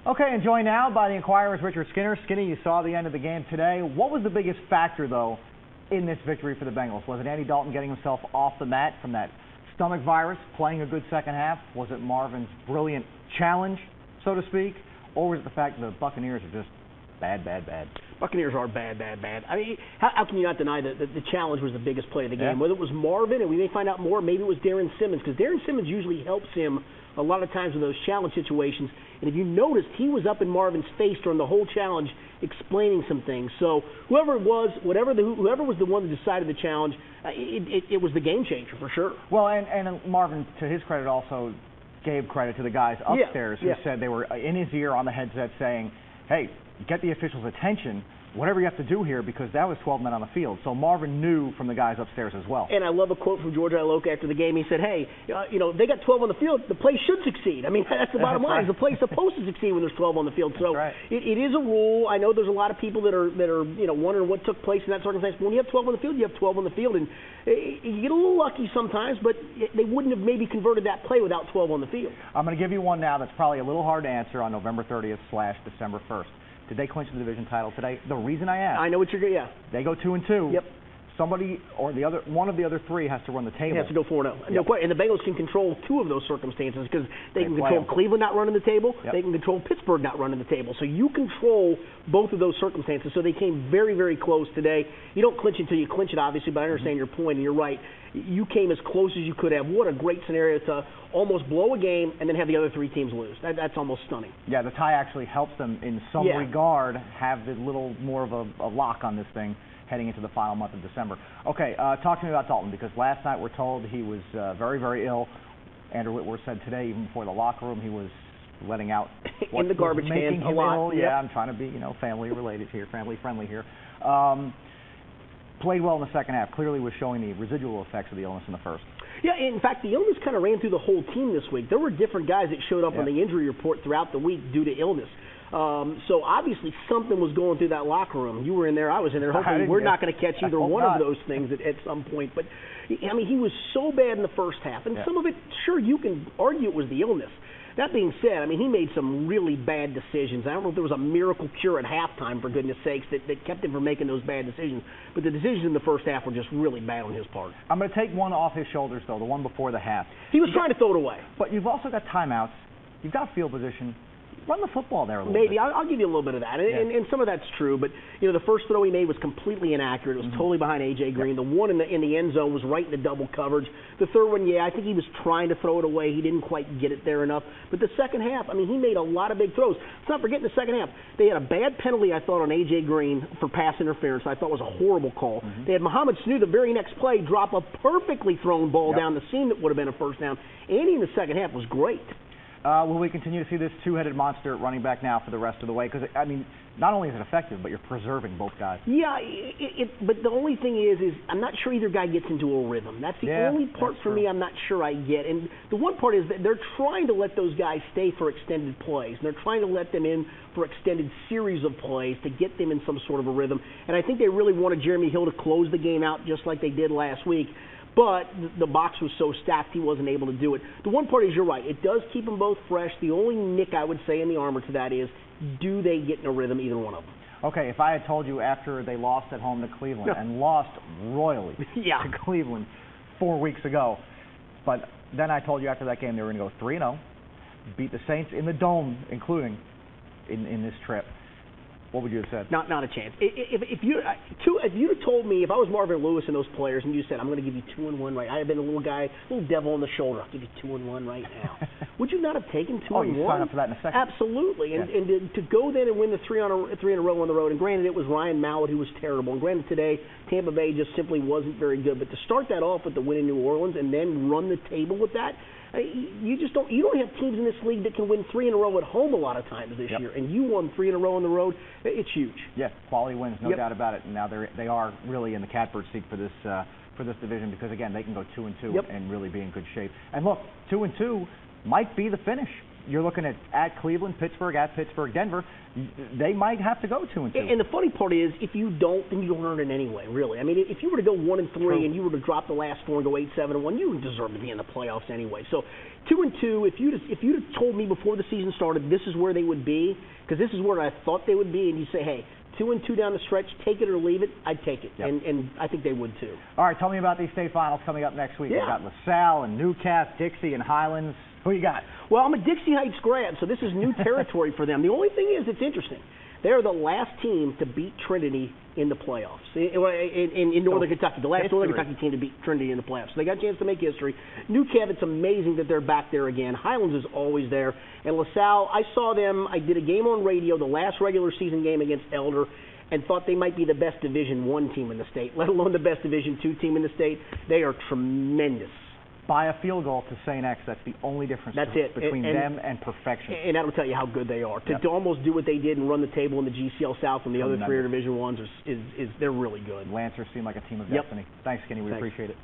Okay, and joined now by the Inquirer's Richard Skinner. Skinny, you saw the end of the game today. What was the biggest factor, though, in this victory for the Bengals? Was it Andy Dalton getting himself off the mat from that stomach virus, playing a good second half? Was it Marvin's brilliant challenge, so to speak? Or was it the fact that the Buccaneers are just bad? Buccaneers are bad. I mean, how can you not deny that the challenge was the biggest play of the game? Yeah. Whether it was Marvin, and we may find out more, maybe it was Darren Simmons, because Darren Simmons usually helps him a lot of times in those challenge situations. And if you noticed, he was up in Marvin's face during the whole challenge explaining some things. So whoever it was, whoever was the one that decided the challenge, it was the game changer for sure. Well, and Marvin, to his credit, also gave credit to the guys upstairs who said they were in his ear on the headset saying, hey, get the officials' attention, whatever you have to do here, because that was 12 men on the field. So Marvin knew from the guys upstairs as well. And I love a quote from George Iloka after the game. He said, hey, they got 12 on the field. The play should succeed. I mean, that's the bottom line. The play's supposed to succeed when there's 12 on the field. So it is a rule. I know there's a lot of people that are wondering what took place in that circumstance. When you have 12 on the field, you have 12 on the field. And you get a little lucky sometimes, but they wouldn't have maybe converted that play without 12 on the field. I'm going to give you one now that's probably a little hard to answer on November 30th/December 1st. Did they clinch the division title today? The reason I asked. I know what you're going to, They go 2-2. Yep. Somebody or one of the other three has to run the table. He has to go 4-0. Yep. And the Bengals can control two of those circumstances because they can control Cleveland not running the table. Yep. They can control Pittsburgh not running the table. So you control both of those circumstances. So they came very, very close today. You don't clinch until you clinch it, obviously, but I understand your point, and you're right. You came as close as you could have. What a great scenario to almost blow a game and then have the other three teams lose. That's almost stunning. Yeah, the tie actually helps them in some regard have the little more of a lock on this thing heading into the final month of December. Okay, talk to me about Dalton, because last night we're told he was very, very ill. Andrew Whitworth said today, even before the locker room, he was letting out in the garbage can a lot. Ill. Yeah, I'm trying to be, family related here, family friendly here. Played well in the second half. Clearly was showing the residual effects of the illness in the first. Yeah, in fact, the illness kind of ran through the whole team this week. There were different guys that showed up on the injury report throughout the week due to illness. So obviously something was going through that locker room. You were in there, I was in there. Hopefully we're not going to catch either one of those things at some point. But, I mean, he was so bad in the first half. And some of it, sure, you can argue it was the illness. That being said, I mean, he made some really bad decisions. I don't know if there was a miracle cure at halftime, for goodness sakes, that kept him from making those bad decisions. But the decisions in the first half were just really bad on his part. I'm going to take one off his shoulders, though, the one before the half. He was trying to throw it away. But you've also got timeouts. You've got field position. Run the football there a little bit. Maybe. I'll give you a little bit of that. And some of that's true. But, the first throw he made was completely inaccurate. It was totally behind A.J. Green. The one in the end zone was right in the double coverage. The third one, I think he was trying to throw it away. He didn't quite get it there enough. But the second half, I mean, he made a lot of big throws. Let's not forget in the second half, they had a bad penalty, I thought, on A.J. Green for pass interference. I thought was a horrible call. They had Mohamed Sanu, the very next play, drop a perfectly thrown ball down the seam that would have been a first down. Andy in the second half was great. Will we continue to see this two-headed monster running back now for the rest of the way? Because, I mean, not only is it effective, but you're preserving both guys. Yeah, but the only thing is I'm not sure either guy gets into a rhythm. That's the only part for me I'm not sure I get. And the one part is that they're trying to let those guys stay for extended plays. And they're trying to let them in for extended series of plays to get them in some sort of a rhythm. And I think they really wanted Jeremy Hill to close the game out just like they did last week. But the box was so stacked he wasn't able to do it. The one part is you're right. It does keep them both fresh. The only nick I would say in the armor to that is, do they get in a rhythm, either one of them? Okay, if I had told you after they lost at home to Cleveland and lost royally to Cleveland 4 weeks ago, but then I told you after that game they were going to go 3-0, beat the Saints in the Dome, including in this trip, what would you have said? Not a chance. If you had told me, if I was Marvin Lewis and those players, and you said, I'm going to give you 2-1 right, I have been a little guy, little devil on the shoulder, I'll give you 2-1 right now. Would you not have taken 2-1? Oh, you sign up for that in a second. Absolutely. And to go then and win the three in a row on the road, and granted it was Ryan Mallett who was terrible, and granted today Tampa Bay just simply wasn't very good, but to start that off with the win in New Orleans and then run the table with that, you don't have teams in this league that can win 3 in a row at home a lot of times this year, and you won 3 in a row on the road. It's huge. Yeah, quality wins, no doubt about it. And now they are really in the catbird seat for this division because again they can go 2-2 and really be in good shape. And look, 2-2 might be the finish. you're looking at Cleveland, Pittsburgh, Denver. They might have to go 2-2. And the funny part is, if you don't, then you don't earn it anyway. Really, I mean, if you were to go 1-3 and you were to drop the last 4 and go 8-7-1, you deserve to be in the playoffs anyway. So 2-2. If you'd have told me before the season started this is where they would be, because this is where I thought they would be, and you say, hey, 2-2 down the stretch, take it or leave it, I'd take it. Yep. And I think they would too. All right, tell me about these state finals coming up next week. Yeah. We've got LaSalle and Newcastle, Dixie and Highlands. Who you got? Well, I'm a Dixie Heights grad, so this is new territory for them. The only thing is, it's interesting. They're the last team to beat Trinity in the playoffs in Northern Kentucky. The last Northern Kentucky team to beat Trinity in the playoffs. So they got a chance to make history. Newcastle, it's amazing that they're back there again. Highlands is always there. And LaSalle, I saw them. I did a game on radio, the last regular season game against Elder, and thought they might be the best Division I team in the state, let alone the best Division II team in the state. They are tremendous. By a field goal to St. X, that's the only difference between them and perfection. And that'll tell you how good they are. To almost do what they did and run the table in the GCL South and the other 3 Division I's, they're really good. Lancers seem like a team of destiny. Thanks, Skinny. We appreciate it.